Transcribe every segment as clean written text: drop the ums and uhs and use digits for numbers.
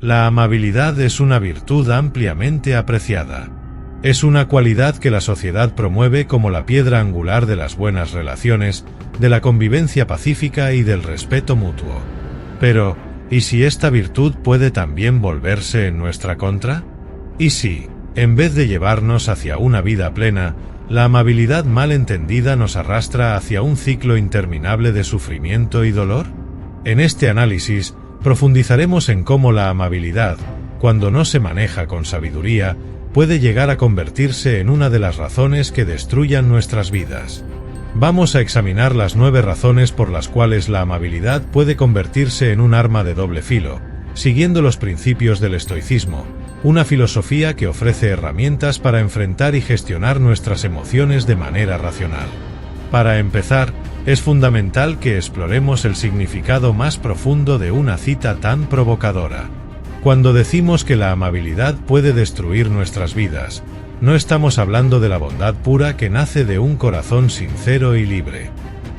La amabilidad es una virtud ampliamente apreciada. Es una cualidad que la sociedad promueve como la piedra angular de las buenas relaciones, de la convivencia pacífica y del respeto mutuo. Pero, ¿y si esta virtud puede también volverse en nuestra contra? ¿Y si, en vez de llevarnos hacia una vida plena, la amabilidad mal entendida nos arrastra hacia un ciclo interminable de sufrimiento y dolor? En este análisis, profundizaremos en cómo la amabilidad, cuando no se maneja con sabiduría, puede llegar a convertirse en una de las razones que destruyan nuestras vidas. Vamos a examinar las 9 razones por las cuales la amabilidad puede convertirse en un arma de doble filo, siguiendo los principios del estoicismo, una filosofía que ofrece herramientas para enfrentar y gestionar nuestras emociones de manera racional. Para empezar, es fundamental que exploremos el significado más profundo de una cita tan provocadora. Cuando decimos que la amabilidad puede destruir nuestras vidas, no estamos hablando de la bondad pura que nace de un corazón sincero y libre.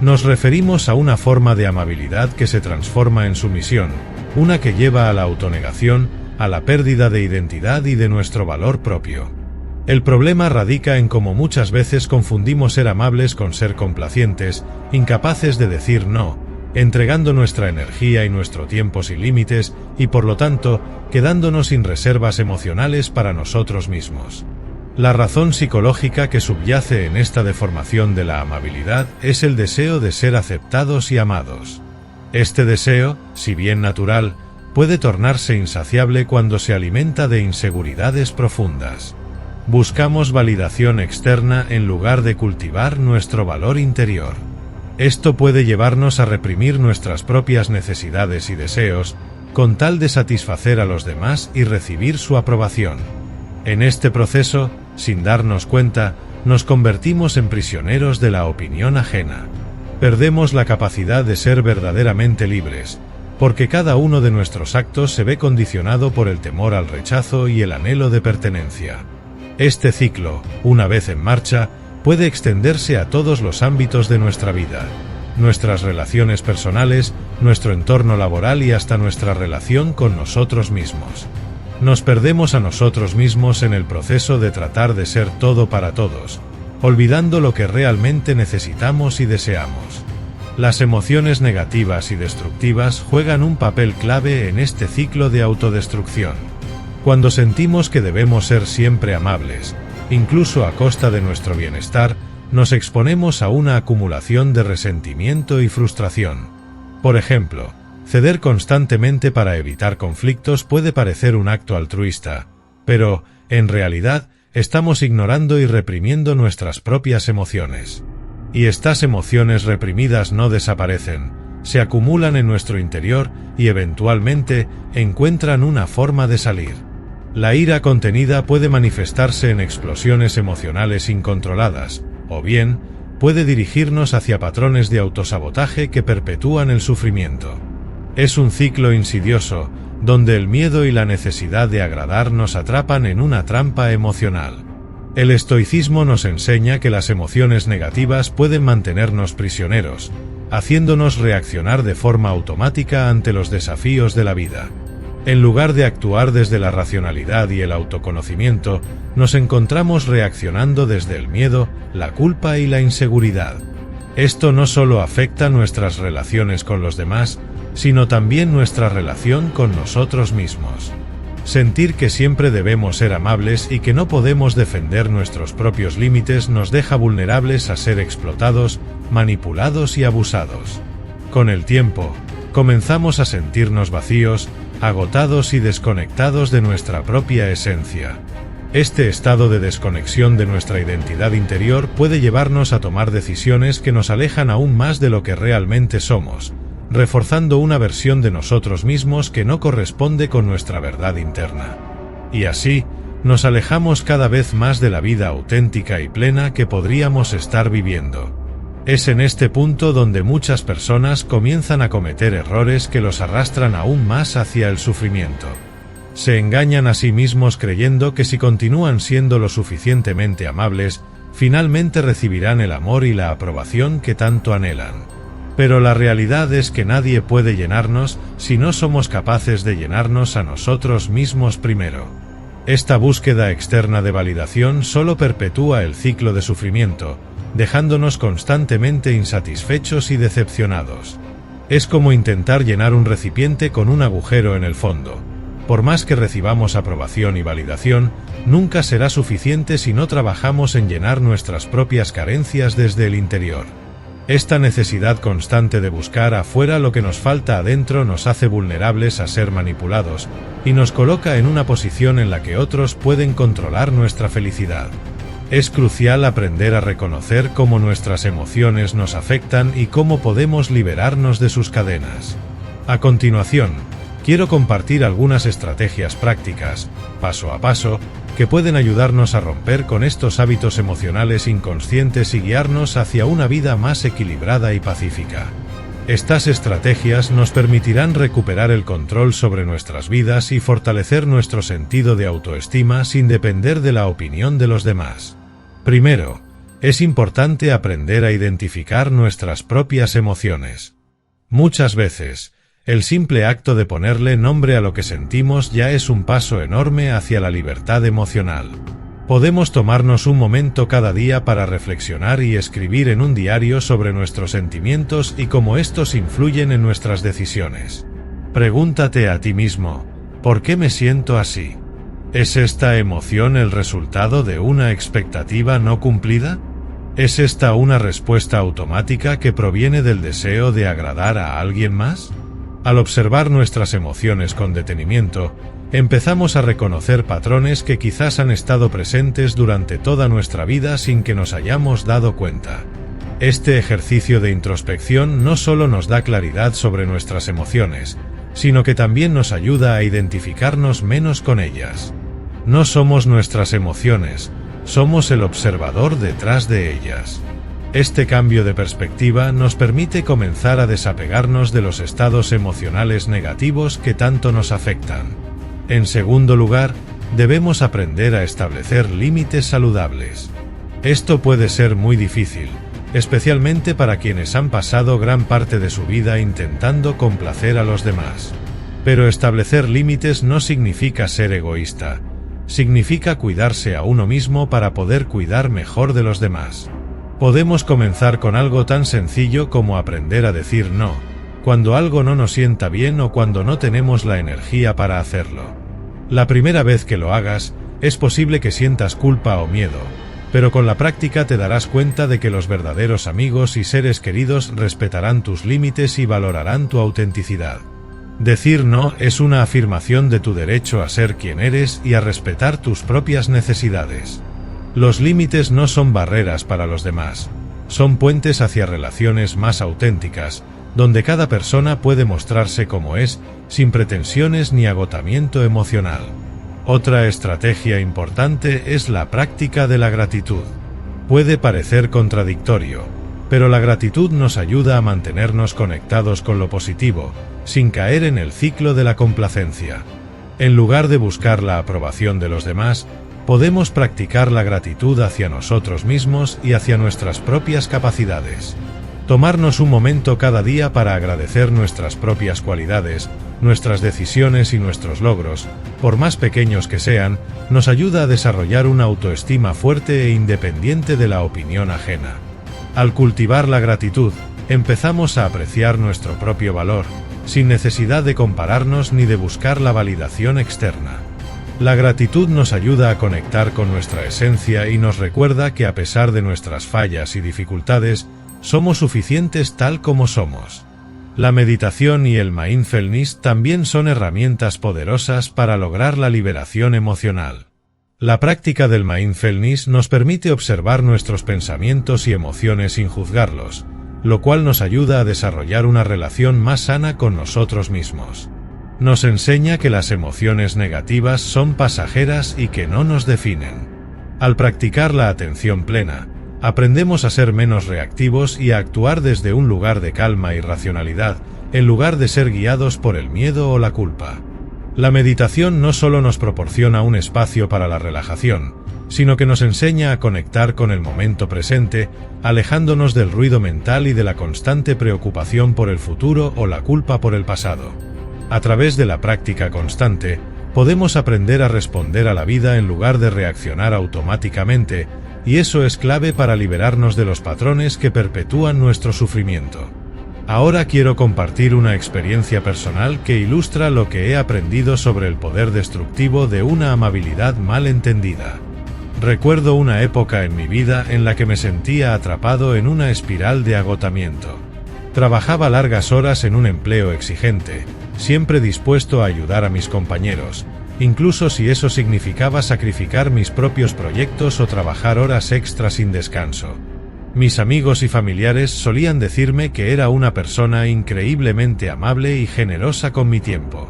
Nos referimos a una forma de amabilidad que se transforma en sumisión, una que lleva a la autonegación, a la pérdida de identidad y de nuestro valor propio. El problema radica en cómo muchas veces confundimos ser amables con ser complacientes, incapaces de decir no, entregando nuestra energía y nuestro tiempo sin límites y por lo tanto, quedándonos sin reservas emocionales para nosotros mismos. La razón psicológica que subyace en esta deformación de la amabilidad es el deseo de ser aceptados y amados. Este deseo, si bien natural, puede tornarse insaciable cuando se alimenta de inseguridades profundas. Buscamos validación externa en lugar de cultivar nuestro valor interior. Esto puede llevarnos a reprimir nuestras propias necesidades y deseos, con tal de satisfacer a los demás y recibir su aprobación. En este proceso, sin darnos cuenta, nos convertimos en prisioneros de la opinión ajena. Perdemos la capacidad de ser verdaderamente libres, porque cada uno de nuestros actos se ve condicionado por el temor al rechazo y el anhelo de pertenencia. Este ciclo, una vez en marcha, puede extenderse a todos los ámbitos de nuestra vida, nuestras relaciones personales, nuestro entorno laboral y hasta nuestra relación con nosotros mismos. Nos perdemos a nosotros mismos en el proceso de tratar de ser todo para todos, olvidando lo que realmente necesitamos y deseamos. Las emociones negativas y destructivas juegan un papel clave en este ciclo de autodestrucción. Cuando sentimos que debemos ser siempre amables, incluso a costa de nuestro bienestar, nos exponemos a una acumulación de resentimiento y frustración. Por ejemplo, ceder constantemente para evitar conflictos puede parecer un acto altruista, pero, en realidad, estamos ignorando y reprimiendo nuestras propias emociones. Y estas emociones reprimidas no desaparecen, se acumulan en nuestro interior y eventualmente encuentran una forma de salir. La ira contenida puede manifestarse en explosiones emocionales incontroladas, o bien, puede dirigirnos hacia patrones de autosabotaje que perpetúan el sufrimiento. Es un ciclo insidioso, donde el miedo y la necesidad de agradar nos atrapan en una trampa emocional. El estoicismo nos enseña que las emociones negativas pueden mantenernos prisioneros, haciéndonos reaccionar de forma automática ante los desafíos de la vida. En lugar de actuar desde la racionalidad y el autoconocimiento, nos encontramos reaccionando desde el miedo, la culpa y la inseguridad. Esto no solo afecta nuestras relaciones con los demás, sino también nuestra relación con nosotros mismos. Sentir que siempre debemos ser amables y que no podemos defender nuestros propios límites nos deja vulnerables a ser explotados, manipulados y abusados. Con el tiempo, comenzamos a sentirnos vacíos, agotados y desconectados de nuestra propia esencia. Este estado de desconexión de nuestra identidad interior puede llevarnos a tomar decisiones que nos alejan aún más de lo que realmente somos, reforzando una versión de nosotros mismos que no corresponde con nuestra verdad interna. Y así, nos alejamos cada vez más de la vida auténtica y plena que podríamos estar viviendo. Es en este punto donde muchas personas comienzan a cometer errores que los arrastran aún más hacia el sufrimiento. Se engañan a sí mismos creyendo que si continúan siendo lo suficientemente amables, finalmente recibirán el amor y la aprobación que tanto anhelan. Pero la realidad es que nadie puede llenarnos si no somos capaces de llenarnos a nosotros mismos primero. Esta búsqueda externa de validación solo perpetúa el ciclo de sufrimiento, dejándonos constantemente insatisfechos y decepcionados. Es como intentar llenar un recipiente con un agujero en el fondo. Por más que recibamos aprobación y validación, nunca será suficiente si no trabajamos en llenar nuestras propias carencias desde el interior. Esta necesidad constante de buscar afuera lo que nos falta adentro nos hace vulnerables a ser manipulados y nos coloca en una posición en la que otros pueden controlar nuestra felicidad. Es crucial aprender a reconocer cómo nuestras emociones nos afectan y cómo podemos liberarnos de sus cadenas. A continuación, quiero compartir algunas estrategias prácticas, paso a paso, que pueden ayudarnos a romper con estos hábitos emocionales inconscientes y guiarnos hacia una vida más equilibrada y pacífica. Estas estrategias nos permitirán recuperar el control sobre nuestras vidas y fortalecer nuestro sentido de autoestima sin depender de la opinión de los demás. Primero, es importante aprender a identificar nuestras propias emociones. Muchas veces, el simple acto de ponerle nombre a lo que sentimos ya es un paso enorme hacia la libertad emocional. Podemos tomarnos un momento cada día para reflexionar y escribir en un diario sobre nuestros sentimientos y cómo estos influyen en nuestras decisiones. Pregúntate a ti mismo, ¿por qué me siento así? ¿Es esta emoción el resultado de una expectativa no cumplida? ¿Es esta una respuesta automática que proviene del deseo de agradar a alguien más? Al observar nuestras emociones con detenimiento, empezamos a reconocer patrones que quizás han estado presentes durante toda nuestra vida sin que nos hayamos dado cuenta. Este ejercicio de introspección no solo nos da claridad sobre nuestras emociones, sino que también nos ayuda a identificarnos menos con ellas. No somos nuestras emociones, somos el observador detrás de ellas. Este cambio de perspectiva nos permite comenzar a desapegarnos de los estados emocionales negativos que tanto nos afectan. En segundo lugar, debemos aprender a establecer límites saludables. Esto puede ser muy difícil, especialmente para quienes han pasado gran parte de su vida intentando complacer a los demás. Pero establecer límites no significa ser egoísta, significa cuidarse a uno mismo para poder cuidar mejor de los demás. Podemos comenzar con algo tan sencillo como aprender a decir no, cuando algo no nos sienta bien o cuando no tenemos la energía para hacerlo. La primera vez que lo hagas, es posible que sientas culpa o miedo, pero con la práctica te darás cuenta de que los verdaderos amigos y seres queridos respetarán tus límites y valorarán tu autenticidad. Decir no es una afirmación de tu derecho a ser quien eres y a respetar tus propias necesidades. Los límites no son barreras para los demás, son puentes hacia relaciones más auténticas, donde cada persona puede mostrarse como es, sin pretensiones ni agotamiento emocional. Otra estrategia importante es la práctica de la gratitud. Puede parecer contradictorio, pero la gratitud nos ayuda a mantenernos conectados con lo positivo, sin caer en el ciclo de la complacencia. En lugar de buscar la aprobación de los demás, podemos practicar la gratitud hacia nosotros mismos y hacia nuestras propias capacidades. Tomarnos un momento cada día para agradecer nuestras propias cualidades, nuestras decisiones y nuestros logros, por más pequeños que sean, nos ayuda a desarrollar una autoestima fuerte e independiente de la opinión ajena. Al cultivar la gratitud, empezamos a apreciar nuestro propio valor, sin necesidad de compararnos ni de buscar la validación externa. La gratitud nos ayuda a conectar con nuestra esencia y nos recuerda que a pesar de nuestras fallas y dificultades, somos suficientes tal como somos. La meditación y el mindfulness también son herramientas poderosas para lograr la liberación emocional. La práctica del mindfulness nos permite observar nuestros pensamientos y emociones sin juzgarlos, lo cual nos ayuda a desarrollar una relación más sana con nosotros mismos. Nos enseña que las emociones negativas son pasajeras y que no nos definen. Al practicar la atención plena, aprendemos a ser menos reactivos y a actuar desde un lugar de calma y racionalidad, en lugar de ser guiados por el miedo o la culpa. La meditación no solo nos proporciona un espacio para la relajación, sino que nos enseña a conectar con el momento presente, alejándonos del ruido mental y de la constante preocupación por el futuro o la culpa por el pasado. A través de la práctica constante, podemos aprender a responder a la vida en lugar de reaccionar automáticamente, y eso es clave para liberarnos de los patrones que perpetúan nuestro sufrimiento. Ahora quiero compartir una experiencia personal que ilustra lo que he aprendido sobre el poder destructivo de una amabilidad mal entendida. Recuerdo una época en mi vida en la que me sentía atrapado en una espiral de agotamiento. Trabajaba largas horas en un empleo exigente, siempre dispuesto a ayudar a mis compañeros, incluso si eso significaba sacrificar mis propios proyectos o trabajar horas extras sin descanso. Mis amigos y familiares solían decirme que era una persona increíblemente amable y generosa con mi tiempo.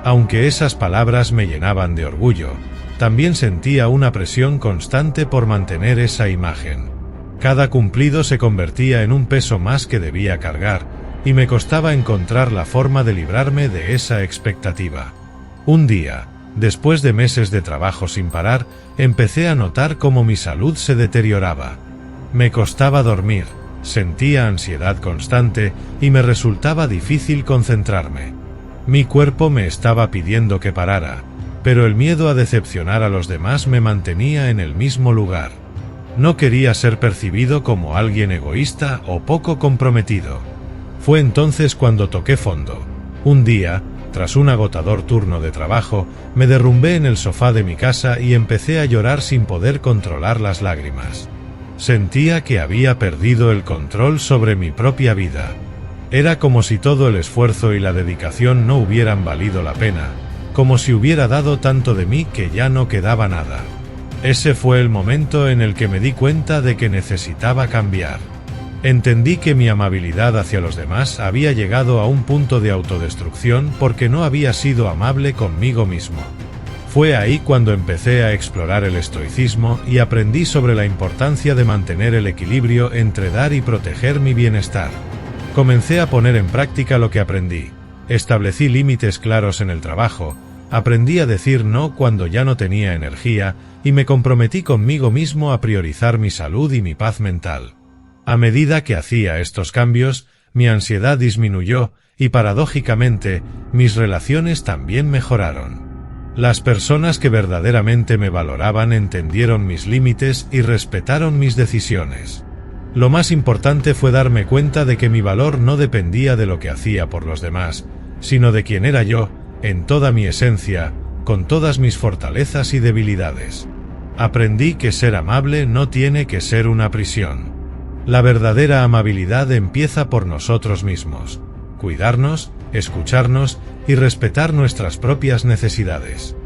Aunque esas palabras me llenaban de orgullo, también sentía una presión constante por mantener esa imagen. Cada cumplido se convertía en un peso más que debía cargar, y me costaba encontrar la forma de librarme de esa expectativa. Un día, después de meses de trabajo sin parar, empecé a notar cómo mi salud se deterioraba. Me costaba dormir, sentía ansiedad constante y me resultaba difícil concentrarme. Mi cuerpo me estaba pidiendo que parara, pero el miedo a decepcionar a los demás me mantenía en el mismo lugar. No quería ser percibido como alguien egoísta o poco comprometido. Fue entonces cuando toqué fondo. Un día, tras un agotador turno de trabajo, me derrumbé en el sofá de mi casa y empecé a llorar sin poder controlar las lágrimas. Sentía que había perdido el control sobre mi propia vida. Era como si todo el esfuerzo y la dedicación no hubieran valido la pena, como si hubiera dado tanto de mí que ya no quedaba nada. Ese fue el momento en el que me di cuenta de que necesitaba cambiar. Entendí que mi amabilidad hacia los demás había llegado a un punto de autodestrucción porque no había sido amable conmigo mismo. Fue ahí cuando empecé a explorar el estoicismo y aprendí sobre la importancia de mantener el equilibrio entre dar y proteger mi bienestar. Comencé a poner en práctica lo que aprendí. Establecí límites claros en el trabajo, aprendí a decir no cuando ya no tenía energía y me comprometí conmigo mismo a priorizar mi salud y mi paz mental. A medida que hacía estos cambios, mi ansiedad disminuyó y paradójicamente, mis relaciones también mejoraron. Las personas que verdaderamente me valoraban entendieron mis límites y respetaron mis decisiones. Lo más importante fue darme cuenta de que mi valor no dependía de lo que hacía por los demás, sino de quién era yo, en toda mi esencia, con todas mis fortalezas y debilidades. Aprendí que ser amable no tiene que ser una prisión. La verdadera amabilidad empieza por nosotros mismos. Cuidarnos, escucharnos y respetar nuestras propias necesidades.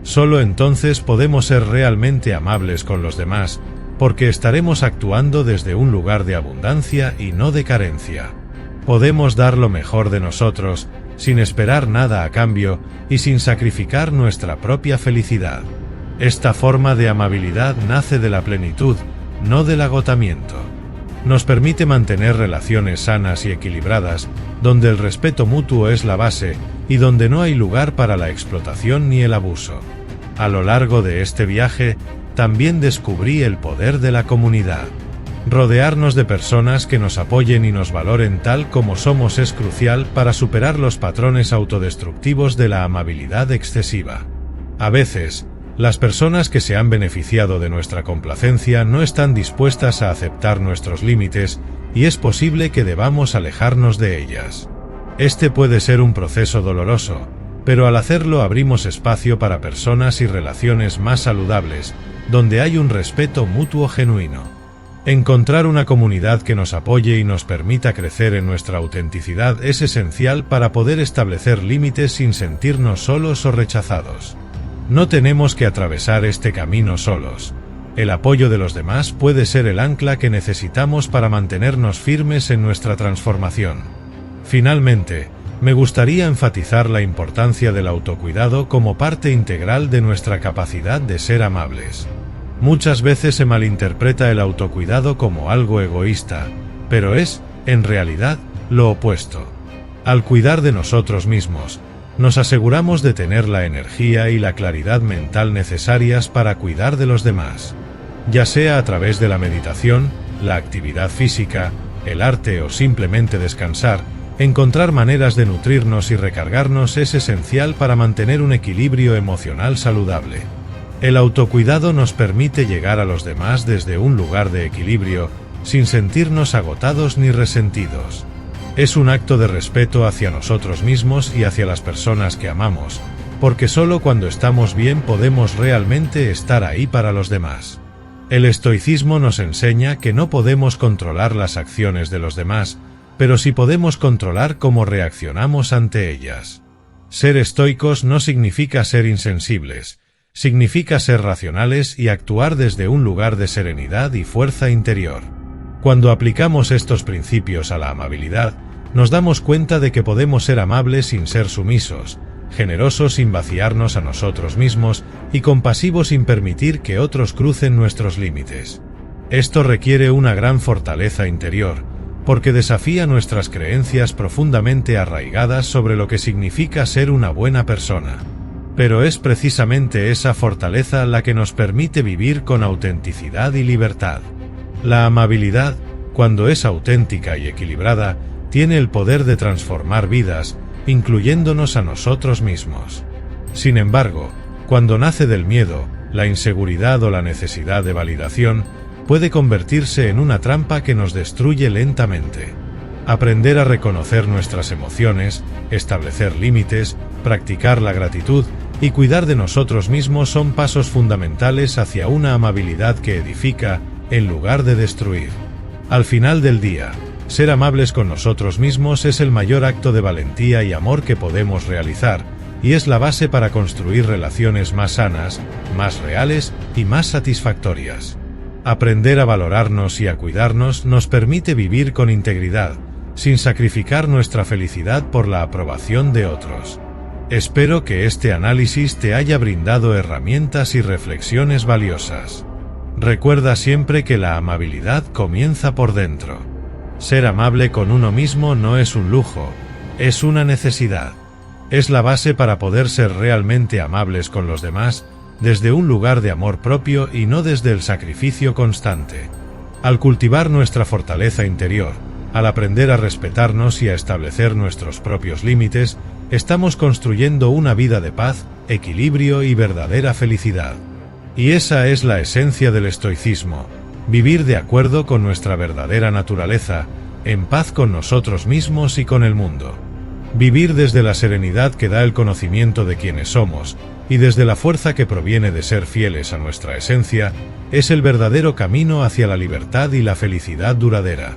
Solo entonces podemos ser realmente amables con los demás, porque estaremos actuando desde un lugar de abundancia y no de carencia. Podemos dar lo mejor de nosotros, sin esperar nada a cambio y sin sacrificar nuestra propia felicidad. Esta forma de amabilidad nace de la plenitud, no del agotamiento. Nos permite mantener relaciones sanas y equilibradas, donde el respeto mutuo es la base y donde no hay lugar para la explotación ni el abuso. A lo largo de este viaje, también descubrí el poder de la comunidad. Rodearnos de personas que nos apoyen y nos valoren tal como somos es crucial para superar los patrones autodestructivos de la amabilidad excesiva. A veces, las personas que se han beneficiado de nuestra complacencia no están dispuestas a aceptar nuestros límites y es posible que debamos alejarnos de ellas. Este puede ser un proceso doloroso, pero al hacerlo abrimos espacio para personas y relaciones más saludables, donde hay un respeto mutuo genuino. Encontrar una comunidad que nos apoye y nos permita crecer en nuestra autenticidad es esencial para poder establecer límites sin sentirnos solos o rechazados. No tenemos que atravesar este camino solos. El apoyo de los demás puede ser el ancla que necesitamos para mantenernos firmes en nuestra transformación. Finalmente, me gustaría enfatizar la importancia del autocuidado como parte integral de nuestra capacidad de ser amables. Muchas veces se malinterpreta el autocuidado como algo egoísta, pero es, en realidad, lo opuesto. Al cuidar de nosotros mismos, nos aseguramos de tener la energía y la claridad mental necesarias para cuidar de los demás. Ya sea a través de la meditación, la actividad física, el arte o simplemente descansar, encontrar maneras de nutrirnos y recargarnos es esencial para mantener un equilibrio emocional saludable. El autocuidado nos permite llegar a los demás desde un lugar de equilibrio, sin sentirnos agotados ni resentidos. Es un acto de respeto hacia nosotros mismos y hacia las personas que amamos, porque solo cuando estamos bien podemos realmente estar ahí para los demás. El estoicismo nos enseña que no podemos controlar las acciones de los demás, pero sí podemos controlar cómo reaccionamos ante ellas. Ser estoicos no significa ser insensibles, significa ser racionales y actuar desde un lugar de serenidad y fuerza interior. Cuando aplicamos estos principios a la amabilidad, nos damos cuenta de que podemos ser amables sin ser sumisos, generosos sin vaciarnos a nosotros mismos y compasivos sin permitir que otros crucen nuestros límites. Esto requiere una gran fortaleza interior, porque desafía nuestras creencias profundamente arraigadas sobre lo que significa ser una buena persona. Pero es precisamente esa fortaleza la que nos permite vivir con autenticidad y libertad. La amabilidad, cuando es auténtica y equilibrada, tiene el poder de transformar vidas, incluyéndonos a nosotros mismos. Sin embargo, cuando nace del miedo, la inseguridad o la necesidad de validación, puede convertirse en una trampa que nos destruye lentamente. Aprender a reconocer nuestras emociones, establecer límites, practicar la gratitud y cuidar de nosotros mismos son pasos fundamentales hacia una amabilidad que edifica, en lugar de destruir. Al final del día, ser amables con nosotros mismos es el mayor acto de valentía y amor que podemos realizar, y es la base para construir relaciones más sanas, más reales y más satisfactorias. Aprender a valorarnos y a cuidarnos nos permite vivir con integridad, sin sacrificar nuestra felicidad por la aprobación de otros. Espero que este análisis te haya brindado herramientas y reflexiones valiosas. Recuerda siempre que la amabilidad comienza por dentro. Ser amable con uno mismo no es un lujo, es una necesidad. Es la base para poder ser realmente amables con los demás, desde un lugar de amor propio y no desde el sacrificio constante. Al cultivar nuestra fortaleza interior, al aprender a respetarnos y a establecer nuestros propios límites, estamos construyendo una vida de paz, equilibrio y verdadera felicidad. Y esa es la esencia del estoicismo: vivir de acuerdo con nuestra verdadera naturaleza, en paz con nosotros mismos y con el mundo. Vivir desde la serenidad que da el conocimiento de quiénes somos, y desde la fuerza que proviene de ser fieles a nuestra esencia, es el verdadero camino hacia la libertad y la felicidad duradera.